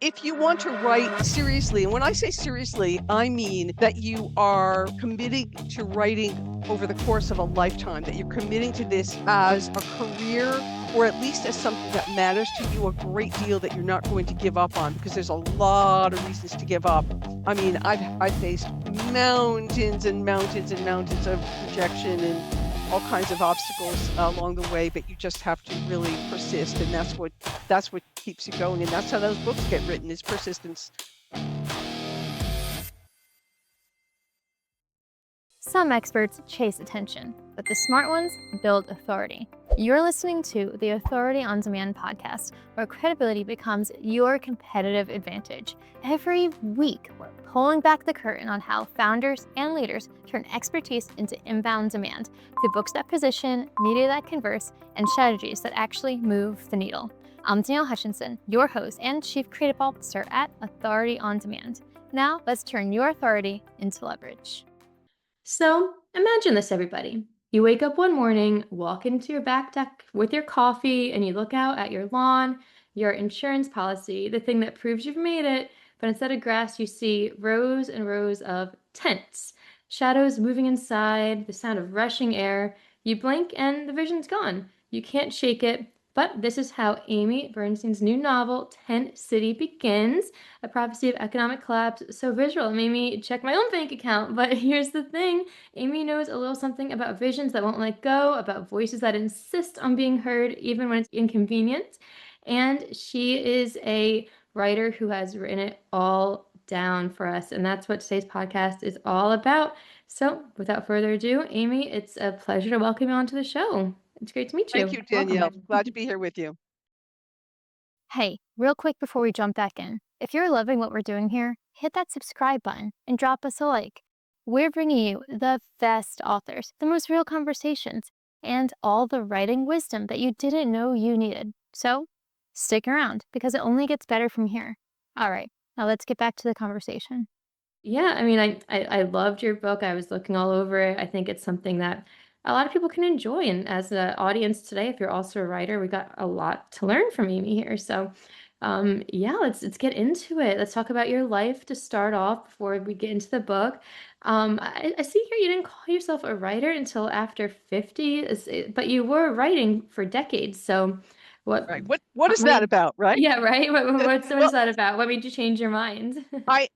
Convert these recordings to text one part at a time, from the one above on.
If you want to write seriously, and when I say seriously, I mean that you are committing to writing over the course of a lifetime, that you're committing to this as a career or at least as something that matters to you a great deal that you're not going to give up on, because there's a lot of reasons to give up. I mean, I've faced mountains and mountains and mountains of rejection and all kinds of obstacles along the way, but you just have to really persist, and that's what keeps you going, and that's how those books get written, is persistence. Some experts chase attention, but the smart ones build authority. You're listening to the Authority on Demand podcast, where credibility becomes your competitive advantage. Every week, we're pulling back the curtain on how founders and leaders turn expertise into inbound demand through books that position, media that converse, and strategies that actually move the needle. I'm Danielle Hutchinson, your host and Chief Creative Officer at Authority on Demand. Now, let's turn your authority into leverage. So imagine this, everybody. You wake up one morning, walk into your back deck with your coffee, and you look out at your lawn, your insurance policy, the thing that proves you've made it. But instead of grass, you see rows and rows of tents, shadows moving inside, the sound of rushing air. You blink and the vision's gone. You can't shake it. But this is how Amy Bernstein's new novel, Tent City, begins. A prophecy of economic collapse. So visual. It made me check my own bank account. But here's the thing. Amy knows a little something about visions that won't let go, about voices that insist on being heard even when it's inconvenient. And she is a writer who has written it all down for us. And that's what today's podcast is all about. So without further ado, Amy, it's a pleasure to welcome you onto the show. It's great to meet Thank you. you, Welcome. Danielle. Glad to be here with you. Hey, real quick before we jump back in, if you're loving what we're doing here, hit that subscribe button and drop us a like. We're bringing you the best authors, the most real conversations, and all the writing wisdom that you didn't know you needed. So stick around, because it only gets better from here. All right, now let's get back to the conversation. Yeah, I mean, I loved your book. I was looking all over it. I think it's something that a lot of people can enjoy. And as an audience today, if you're also a writer, we got a lot to learn from Amy here. So, yeah, let's get into it. Let's talk about your life to start off before we get into the book. I see here you didn't call yourself a writer until after 50, but you were writing for decades. So, what? Right. What is What that made? about, right? Yeah, right. What Well, is that about? What made you change your mind? I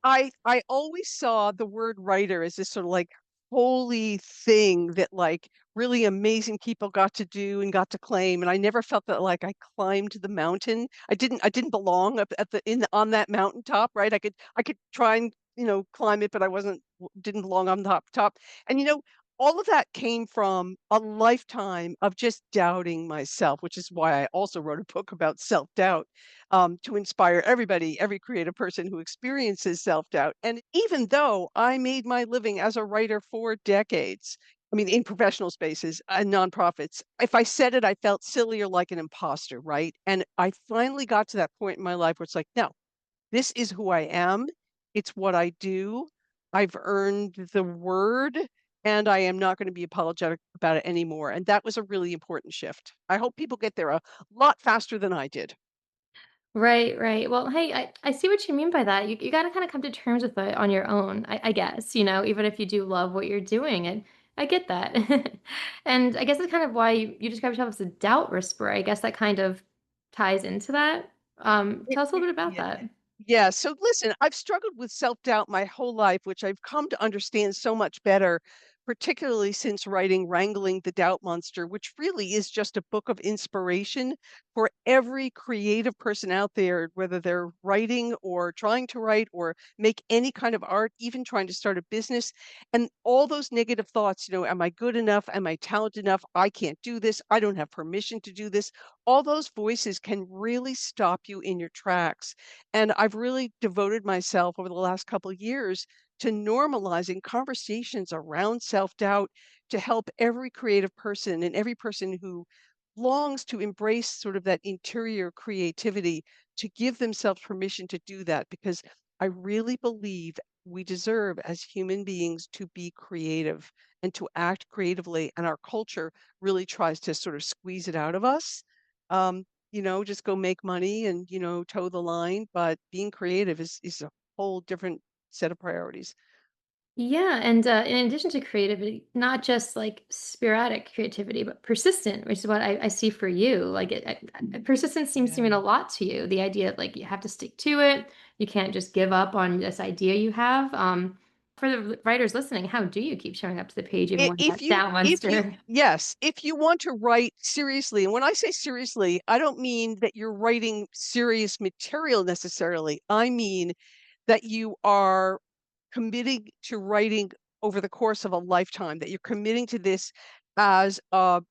always saw the word writer as this sort of like holy thing that like really amazing people got to do and got to claim. And I never felt that like I climbed the mountain. I didn't belong up at on that mountaintop, right? I could try and, climb it, but I didn't belong on the top. And all of that came from a lifetime of just doubting myself, which is why I also wrote a book about self-doubt, to inspire everybody, every creative person who experiences self-doubt. And even though I made my living as a writer for decades, I mean, in professional spaces and nonprofits, if I said it, I felt silly or like an imposter, right? And I finally got to that point in my life where it's like, no, this is who I am. It's what I do. I've earned the word, and I am not going to be apologetic about it anymore. And that was a really important shift. I hope people get there a lot faster than I did. Right, right. Well, hey, I see what you mean by that. You got to kind of come to terms with it on your own, I guess, even if you do love what you're doing. And I get that. And I guess that's kind of why you describe yourself as a doubt whisperer. I guess that kind of ties into that. Tell us a little bit about Yeah. that. Yeah. So listen, I've struggled with self-doubt my whole life, which I've come to understand so much better, particularly since writing Wrangling the Doubt Monster, which really is just a book of inspiration for every creative person out there, whether they're writing or trying to write or make any kind of art, even trying to start a business. And all those negative thoughts, am I good enough? Am I talented enough? I can't do this. I don't have permission to do this. All those voices can really stop you in your tracks. And I've really devoted myself over the last couple of years to normalizing conversations around self-doubt to help every creative person and every person who longs to embrace sort of that interior creativity to give themselves permission to do that, because I really believe we deserve as human beings to be creative and to act creatively, and our culture really tries to sort of squeeze it out of us. just go make money and, toe the line, but being creative is a whole different set of priorities. Yeah, and in addition to creativity, not just like sporadic creativity, but persistent, which is what I see for you. Like persistence seems to mean a Yeah. lot to you. The idea of like you have to stick to it. You can't just give up on this idea you have. For the writers listening, how do you keep showing up to the page even I when if that you doubt if you monster? yes, if you want to write seriously, and when I say seriously, I don't mean that you're writing serious material necessarily. I mean that you are committing to writing over the course of a lifetime, that you're committing to this as a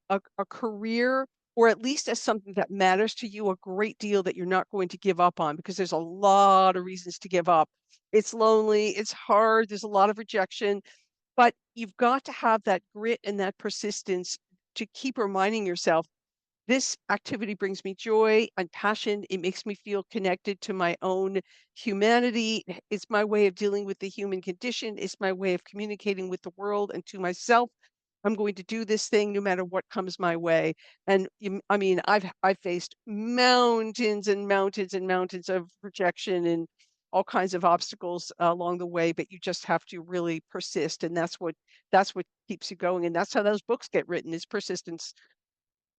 career, or at least as something that matters to you a great deal, that you're not going to give up on, because there's a lot of reasons to give up. It's lonely, it's hard, there's a lot of rejection, but you've got to have that grit and that persistence to keep reminding yourself, this activity brings me joy and passion. It makes me feel connected to my own humanity. It's my way of dealing with the human condition. It's my way of communicating with the world and to myself. I'm going to do this thing no matter what comes my way. And I mean, I've faced mountains and mountains and mountains of rejection and all kinds of obstacles along the way, but you just have to really persist, and that's what keeps you going, and that's how those books get written, is persistence.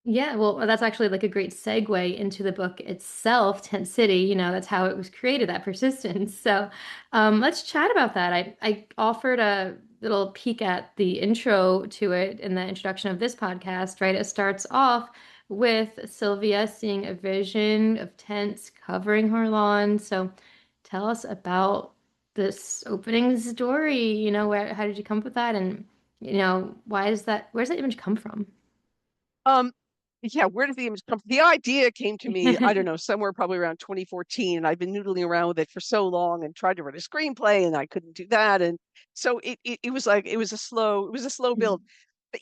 Yeah, well, that's actually like a great segue into the book itself, Tent City. That's how it was created, that persistence. So let's chat about that. I offered a little peek at the intro to it in the introduction of this podcast, right? It starts off with Sylvia seeing a vision of tents covering her lawn. So tell us about this opening story. How did you come up with that? And, where's that image come from? Um, yeah, where did the image come from? The idea came to me, I don't know, somewhere probably around 2014, and I've been noodling around with it for so long and tried to write a screenplay, and I couldn't do that. And so it was like it was a slow build. But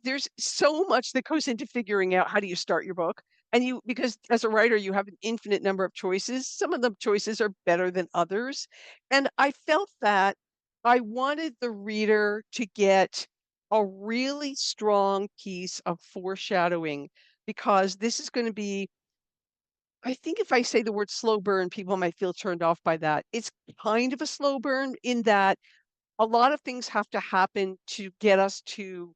there's so much that goes into figuring out how do you start your book. And because as a writer, you have an infinite number of choices. Some of the choices are better than others. And I felt that I wanted the reader to get a really strong piece of foreshadowing, because this is going to be, I think if I say the word slow burn, people might feel turned off by that. It's kind of a slow burn in that a lot of things have to happen to get us to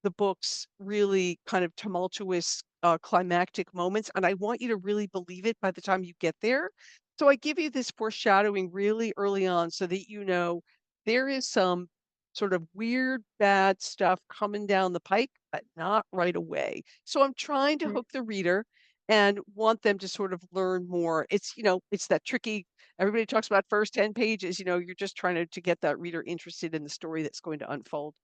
the book's really kind of tumultuous, climactic moments, and I want you to really believe it by the time you get there. So I give you this foreshadowing really early on so that there is some sort of weird, bad stuff coming down the pike, but not right away. So I'm trying to hook the reader and want them to sort of learn more. It's that tricky. Everybody talks about first 10 pages, you're just trying to get that reader interested in the story that's going to unfold.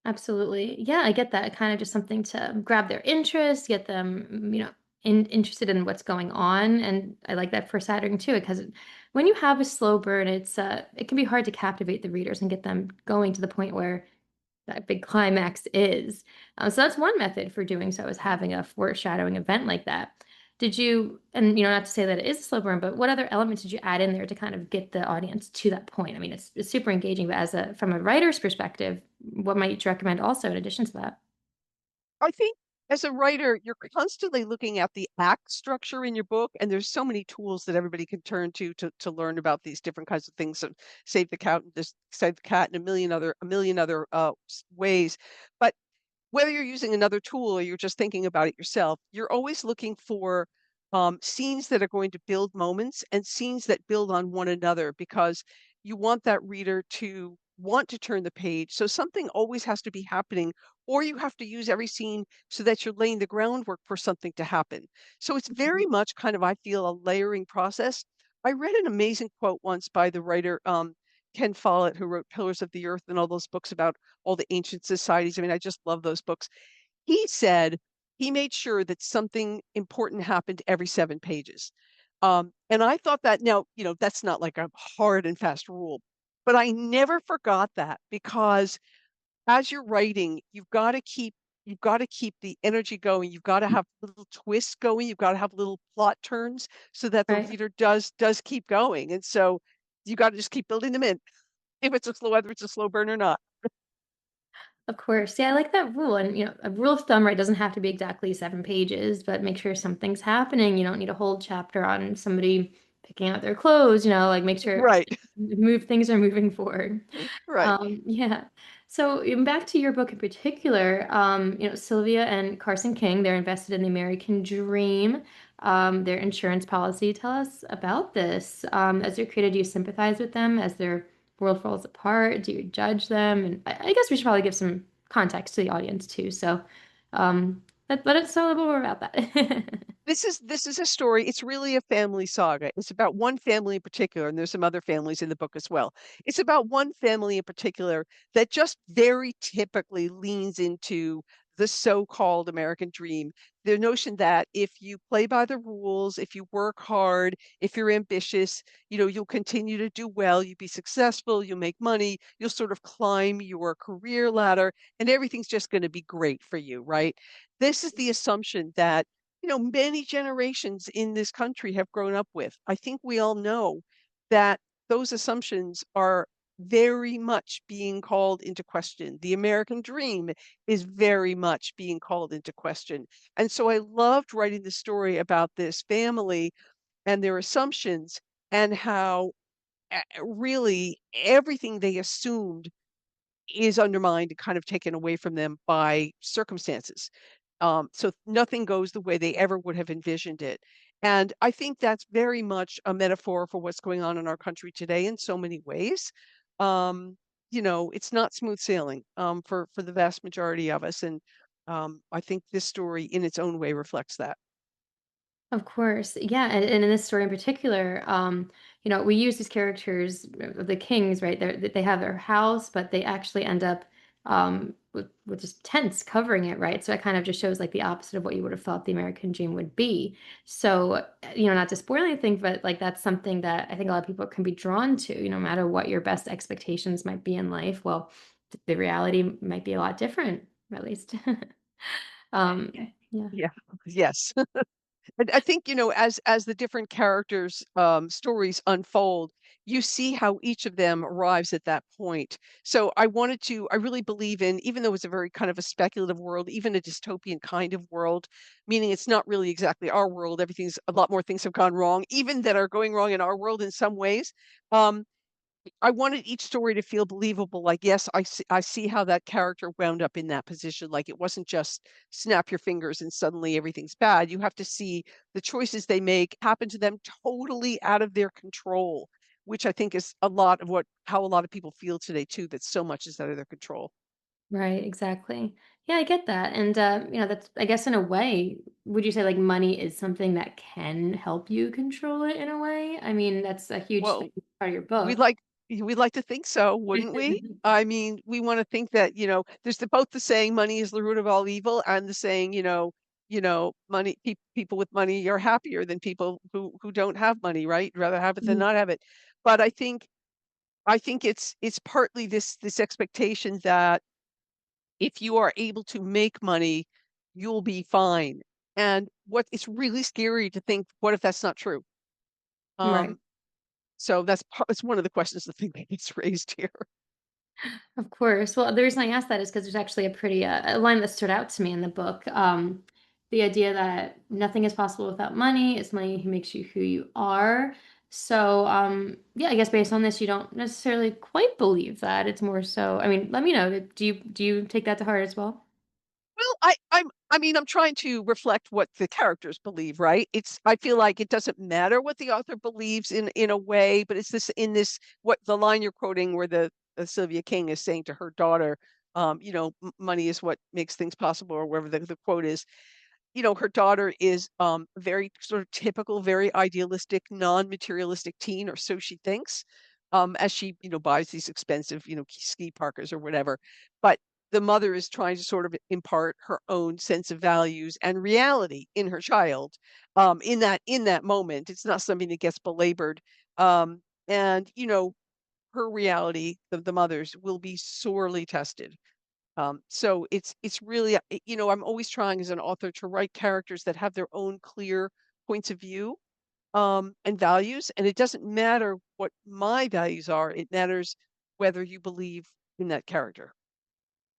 Absolutely. Yeah, I get that. Kind of just something to grab their interest, get them, interested in what's going on. And I like that for Saturn too, because when you have a slow burn, it can be hard to captivate the readers and get them going to the point where that big climax is. So that's one method for doing so, is having a foreshadowing event like that. Did you, and not to say that it is a slow burn, but what other elements did you add in there to kind of get the audience to that point? I mean, it's super engaging, but from a writer's perspective, what might you recommend also in addition to that? I think as a writer, you're constantly looking at the act structure in your book, and there's so many tools that everybody can turn to learn about these different kinds of things. So save the cat, and a million other ways. But whether you're using another tool or you're just thinking about it yourself, you're always looking for scenes that are going to build moments and scenes that build on one another, because you want that reader to want to turn the page. So something always has to be happening, or you have to use every scene so that you're laying the groundwork for something to happen. So it's very much kind of, I feel, a layering process. I read an amazing quote once by the writer Ken Follett, who wrote Pillars of the Earth and all those books about all the ancient societies. I mean, I just love those books. He said he made sure that something important happened every 7 pages. And I thought that, now, that's not like a hard and fast rule, but I never forgot that, because as you're writing, you've got to keep the energy going. You've got to have little twists going. You've got to have little plot turns so that the Right. reader does keep going. And so you got to just keep building them in, if it's a slow, whether it's a slow burn or not. Of course. Yeah, I like that rule. And, a rule of thumb, right, doesn't have to be exactly 7 pages, but make sure something's happening. You don't need a whole chapter on somebody picking out their clothes, like make sure Right. move things are moving forward. Right. Yeah. So back to your book in particular, Sylvia and Carson King, they're invested in the American dream, their insurance policy. Tell us about this. As your creator, do you sympathize with them as their world falls apart? Do you judge them? And I guess we should probably give some context to the audience too. So, let us know a little more about that. This is a story. It's really a family saga. It's about one family in particular, and there's some other families in the book as well. It's about one family in particular that just very typically leans into the so-called American dream. The notion that if you play by the rules, if you work hard, if you're ambitious, you'll continue to do well, you'll be successful, you'll make money, you'll sort of climb your career ladder, and everything's just going to be great for you, right? This is the assumption that many generations in this country have grown up with. I think we all know that those assumptions are very much being called into question. The American dream is very much being called into question. And so I loved writing the story about this family and their assumptions and how really everything they assumed is undermined and kind of taken away from them by circumstances. So nothing goes the way they ever would have envisioned it. And I think that's very much a metaphor for what's going on in our country today in so many ways. Um, it's not smooth sailing for the vast majority of us. And I think this story in its own way reflects that. Of course. Yeah. And in this story in particular, we use these characters, the kings, right? They have their house, but they actually end up with just tents covering it, right? So it kind of just shows like the opposite of what you would have thought the American dream would be. So, not to spoil anything, but like that's something that I think a lot of people can be drawn to, no matter what your best expectations might be in life. Well, the reality might be a lot different, at least. Yeah. Yeah. Yes. And I think, as the different characters' stories unfold, you see how each of them arrives at that point. So I really believe in, even though it's a very kind of a speculative world, even a dystopian kind of world, meaning it's not really exactly our world. Everything's a lot more things have gone wrong, even that are going wrong in our world in some ways. Um, I wanted each story to feel believable, like, yes, I see how that character wound up in that position, like, it wasn't just snap your fingers and suddenly everything's bad. You have to see the choices they make happen to them totally out of their control, which I think is a lot of what how a lot of people feel today too, that so much is out of their control. Right, exactly. Yeah, I get that. And that's I guess in a way, would you say like money is something that can help you control it in a way? I mean, that's a huge Well, thing part of your We'd book. like we'd like to think so, wouldn't we? I mean, we wanna think that, there's both the saying, "Money is the root of all evil," and the saying, money people with money are happier than people who don't have money, right? Rather have it than Mhm. not have it. But I think it's partly this expectation that if you are able to make money, you'll be fine. And what it's really scary to think, what if that's not true? Right. Um, so it's one of the questions I think that gets raised here. Of course. Well, the reason I asked that is because there's actually a pretty a line that stood out to me in the book. The idea that nothing is possible without money. It's money who makes you who you are. So, yeah, I guess based on this, you don't necessarily quite believe that. It's more so. I mean, let me know. Do you take that to heart as well? Well, I mean, I'm trying to reflect what the characters believe, right? I feel like it doesn't matter what the author believes in a way, but it's this what the line you're quoting where the Sylvia King is saying to her daughter, money is what makes things possible, or wherever the quote is. Her daughter is very sort of typical, very idealistic, non-materialistic teen, or so she thinks, as she, buys these expensive, ski parkers or whatever. But the mother is trying to sort of impart her own sense of values and reality in her child, in that moment. It's not something that gets belabored. And her reality, the mother's, will be sorely tested. So it's really, I'm always trying as an author to write characters that have their own clear points of view, and values, and it doesn't matter what my values are. It matters whether you believe in that character.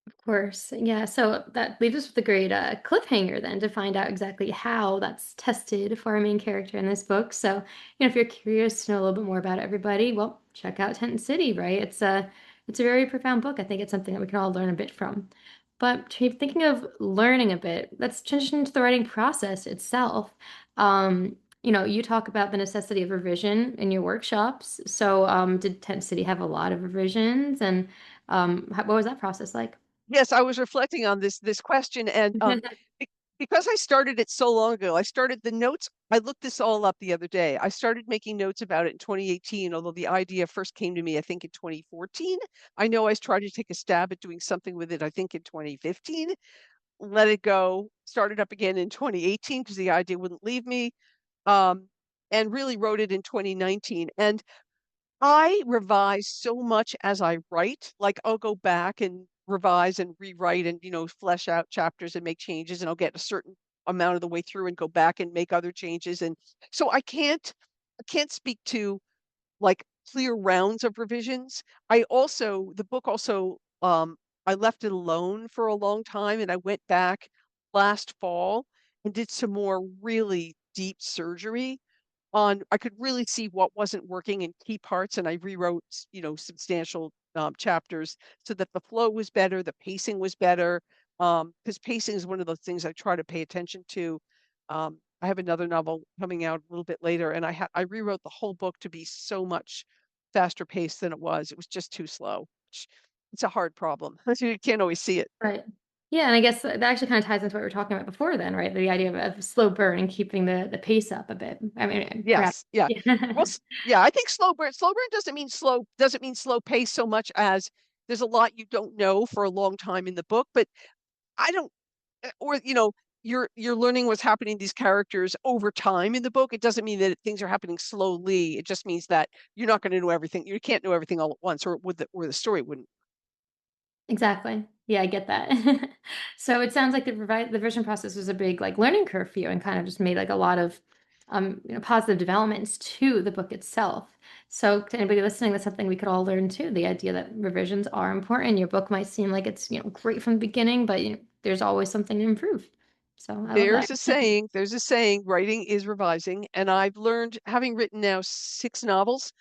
Of course. Yeah. So that leaves us with a great cliffhanger then to find out exactly how that's tested for our main character in this book. So, if you're curious to know a little bit more about everybody, well, check out Tent City, right? It's a very profound book. I think it's something that we can all learn a bit from. But thinking of learning a bit, let's transition to the writing process itself. You talk about the necessity of revision in your workshops. So, did Tent City have a lot of revisions, and what was that process like? Yes, I was reflecting on this question, and be- because I started it so long ago, I started the notes. I looked this all up the other day. I started making notes about it in 2018, although the idea first came to me, I think, in 2014. I know I tried to take a stab at doing something with it, I think, in 2015. Let it go. Started up again in 2018 because the idea wouldn't leave me. Um, and really wrote it in 2019. And I revise so much as I write, like, I'll go back and revise and rewrite and, flesh out chapters and make changes, and I'll get a certain amount of the way through and go back and make other changes, and so I can't speak to, like, clear rounds of revisions. The book also, I left it alone for a long time, and I went back last fall and did some more really deep surgery on I could really see what wasn't working in key parts, and I rewrote, substantial, chapters so that the flow was better, the pacing was better, because pacing is one of those things I try to pay attention to. I have another novel coming out a little bit later, and I rewrote the whole book to be so much faster paced than it was. It was just too slow. It's a hard problem. You can't always see it. Right. Yeah, and I guess that actually kind of ties into what we were talking about before then, right? The idea of slow burn and keeping the pace up a bit. I mean, perhaps. Yes, yeah. Well, Yeah. yeah, I think slow burn doesn't mean slow pace so much as there's a lot you don't know for a long time in the book, but I don't or, you're learning what's happening to these characters over time in the book. It doesn't mean that things are happening slowly. It just means that you're not gonna know everything. You can't know everything all at once, or the story wouldn't. Exactly. Yeah, I get that. So it sounds like the revision process was a big like learning curve for you and kind of just made like a lot of positive developments to the book itself. So to anybody listening, that's something we could all learn too. The idea that revisions are important. Your book might seem like it's great from the beginning, but there's always something to improve. So I love that. There's a saying, writing is revising, and I've learned, having written now 6 novels,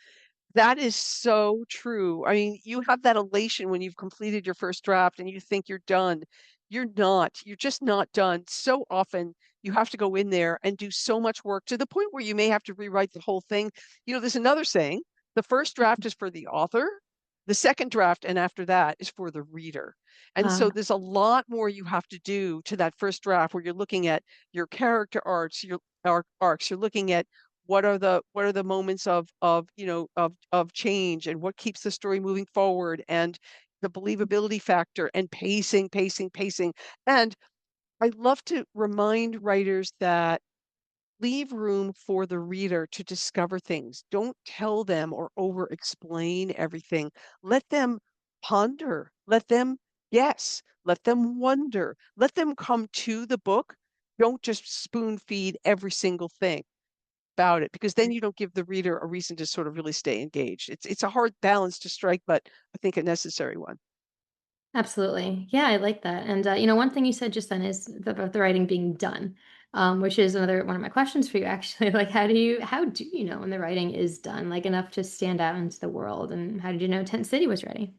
that is so true. I mean, you have that elation when you've completed your first draft and you think you're done. You're not. You're just not done. So often you have to go in there and do so much work to the point where you may have to rewrite the whole thing. There's another saying, the first draft is for the author, the second draft and after that is for the reader. And so Uh, there's a lot more you have to do to that first draft where you're looking at your character arcs, your arcs, you're looking at what are the moments of change and what keeps the story moving forward and the believability factor and pacing. And I love to remind writers that leave room for the reader to discover things. Don't tell them or over explain everything. Let them ponder, let them guess, let them wonder, let them come to the book. Don't just spoon feed every single thing about it, because then you don't give the reader a reason to sort of really stay engaged. It's a hard balance to strike, but I think a necessary one. Absolutely. Yeah, I like that. And one thing you said just then is about the writing being done, which is another one of my questions for you actually. Like how do you know when the writing is done, like enough to stand out into the world? And how did you know Tent City was ready?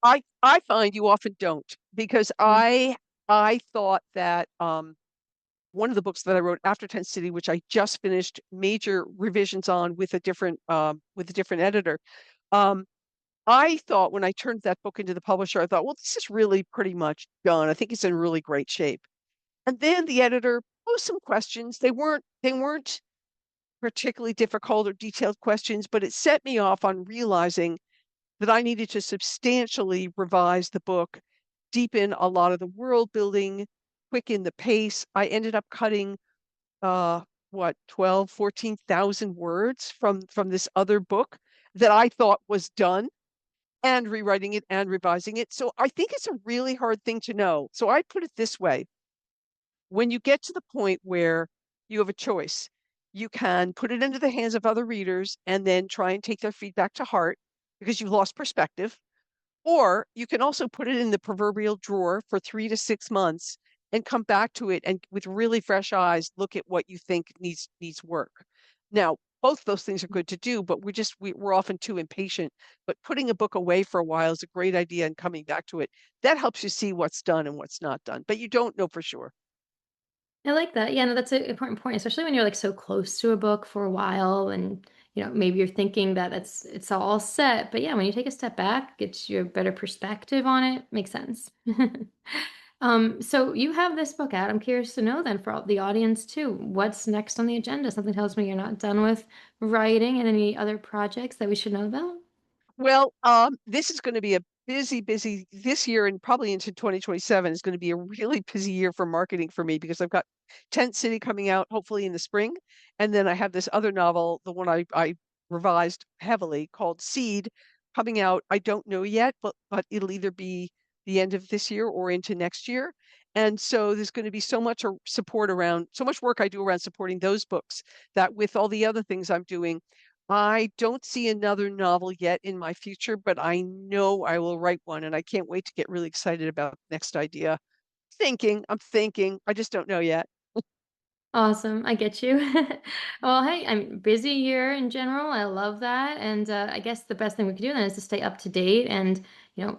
I find you often don't, because Mm. I thought that one of the books that I wrote after 10th City, which I just finished major revisions on with a different editor. Um, I thought when I turned that book into the publisher, I thought, well, this is really pretty much done. I think it's in really great shape. And then the editor posed some questions. They weren't particularly difficult or detailed questions, but it set me off on realizing that I needed to substantially revise the book, deepen a lot of the world building, quicken the pace. I ended up cutting what 12, 14,000 words from this other book that I thought was done, and rewriting it and revising it. So I think it's a really hard thing to know. So I put it this way: when you get to the point where you have a choice, you can put it into the hands of other readers and then try and take their feedback to heart because you've lost perspective, Or you can also put it in the proverbial drawer for 3 to 6 months and come back to it and with really fresh eyes, look at what you think needs work. Now, both those things are good to do, but we're often too impatient. But putting a book away for a while is a great idea and coming back to it. That helps you see what's done and what's not done, but you don't know for sure. I like that. Yeah, no, that's an important point, especially when you're like so close to a book for a while and maybe you're thinking that it's all set. But yeah, when you take a step back, gets you a better perspective on it, makes sense. So you have this book out. I'm curious to know then for the audience too, what's next on the agenda? Something tells me you're not done with writing and any other projects that we should know about? Well, this is gonna be a busy this year and probably into 2027 is gonna be a really busy year for marketing for me because I've got Tent City coming out hopefully in the spring, and then I have this other novel, the one I revised heavily called Seed, coming out. I don't know yet, but it'll either be the end of this year or into next year, and so there's gonna be so much support around so much work I do around supporting those books that with all the other things I'm doing, I don't see another novel yet in my future, but I know I will write one, and I can't wait to get really excited about the next idea. I'm thinking, I just don't know yet. Awesome. I get you. Well, hey, I'm busy year in general. I love that. And I guess the best thing we could do then is to stay up to date and, you know,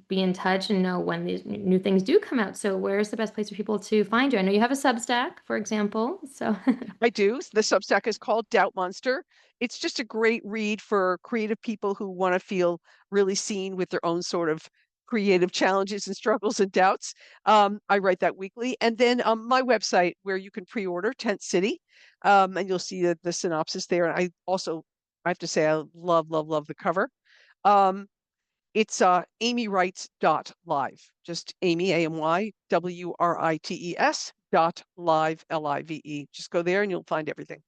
be in touch and know when these new things do come out. So where's the best place for people to find you? I know you have a Substack, for example. So I do. The Substack is called Doubt Monster. It's just a great read for creative people who want to feel really seen with their own sort of creative challenges and struggles and doubts. I write that weekly. And then my website where you can pre-order Tent City, and you'll see the synopsis there. And I have to say, I love the cover. Um, it's amywrites.live. Just Amy, AMYWRITES .live, LIVE. Just go there and you'll find everything.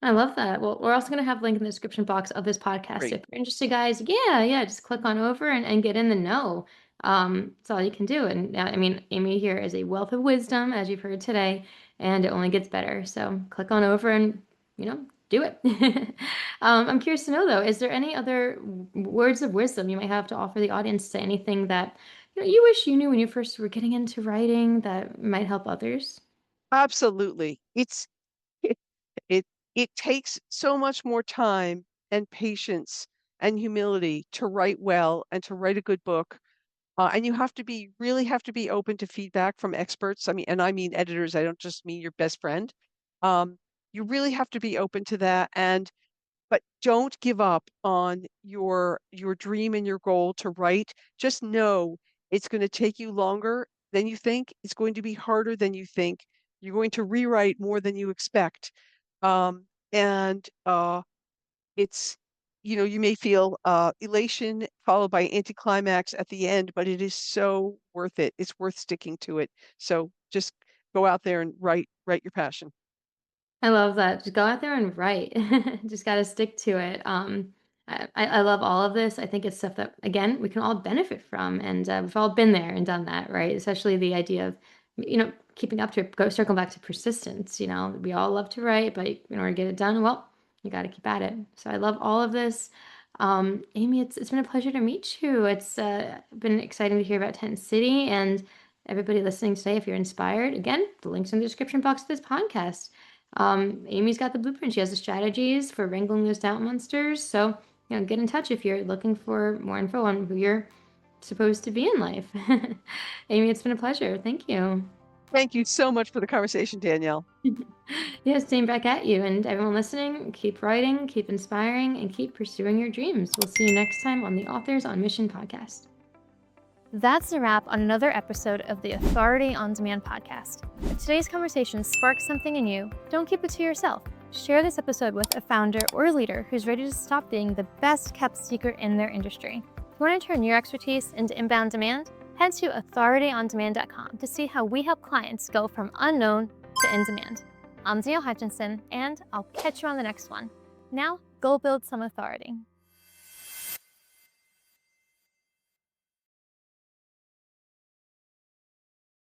I love that. Well, we're also going to have a link in the description box of this podcast. So Great. if you're interested, guys, yeah, just click on over and get in the know. That's all you can do. And I mean, Amy here is a wealth of wisdom, as you've heard today, and it only gets better. So click on over and, do it. I'm curious to know, though, is there any other words of wisdom you might have to offer the audience to anything that, you wish you knew when you first were getting into writing that might help others? Absolutely. It it it takes so much more time and patience and humility to write well and to write a good book. And you have to be really have to be open to feedback from experts. I mean editors. I don't just mean your best friend. Um, you really have to be open to that. But don't give up on your dream and your goal to write. Just know it's gonna take you longer than you think. It's going to be harder than you think. You're going to rewrite more than you expect. And it's you may feel elation followed by anticlimax at the end, but it is so worth it. It's worth sticking to it. So just go out there and write your passion. I love that. Just go out there and write. Just got to stick to it. I love all of this. I think it's stuff that, again, we can all benefit from. And we've all been there and done that, right? Especially the idea of, keeping up to it, circle back to persistence. We all love to write, but in order to get it done, well, you got to keep at it. So I love all of this. Amy, it's been a pleasure to meet you. It's been exciting to hear about Tent City and everybody listening today. If you're inspired, again, the link's in the description box of this podcast. Amy's got the blueprint. She has the strategies for wrangling those doubt monsters. So, get in touch if you're looking for more info on who you're supposed to be in life. Amy, it's been a pleasure. Thank you. Thank you so much for the conversation, Danielle. Yeah, same back at you. And everyone listening, keep writing, keep inspiring, and keep pursuing your dreams. We'll see you next time on the Authors on Mission podcast. That's a wrap on another episode of the Authority on Demand podcast. If today's conversation sparked something in you, don't keep it to yourself. Share this episode with a founder or a leader who's ready to stop being the best kept secret in their industry. If you want to turn your expertise into inbound demand, head to authorityondemand.com to see how we help clients go from unknown to in demand. I'm Danielle Hutchinson, and I'll catch you on the next one. Now, go build some authority.